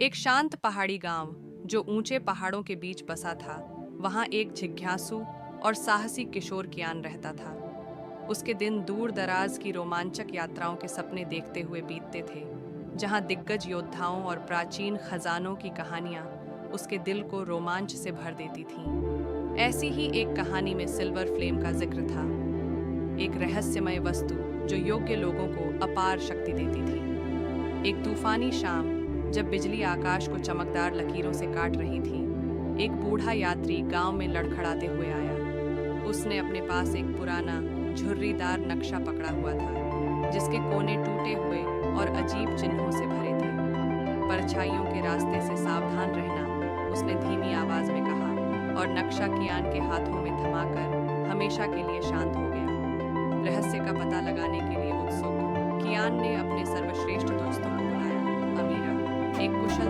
एक शांत पहाड़ी गांव जो ऊंचे पहाड़ों के बीच बसा था, वहां एक जिज्ञासु और साहसी किशोर कियान रहता था। उसके दिन दूर दराज की रोमांचक यात्राओं के सपने देखते हुए बीतते थे, जहां दिग्गज योद्धाओं और प्राचीन खजानों की कहानियां उसके दिल को रोमांच से भर देती थीं। ऐसी ही एक कहानी में सिल्वर फ्लेम का जिक्र था, एक रहस्यमय वस्तु जो योग्य लोगों को अपार शक्ति देती थी। एक तूफानी शाम, जब बिजली आकाश को चमकदार लकीरों से काट रही थी, एक बूढ़ा यात्री गांव में लड़खड़ाते हुए आया। उसने अपने पास एक पुराना झुर्रीदार नक्शा पकड़ा हुआ था, जिसके कोने टूटे हुए और अजीब चिन्हों से भरे थे। परछाइयों के रास्ते से सावधान रहना, उसने धीमी आवाज में कहा, और नक्शा कियान के हाथों में थमाकर हमेशा के लिए शांत हो गया। रहस्य का पता लगाने के लिए उत्सुक कियान ने अपने सर्वश्रेष्ठ दोस्तों को बुलाया। अमीरा, एक कुशल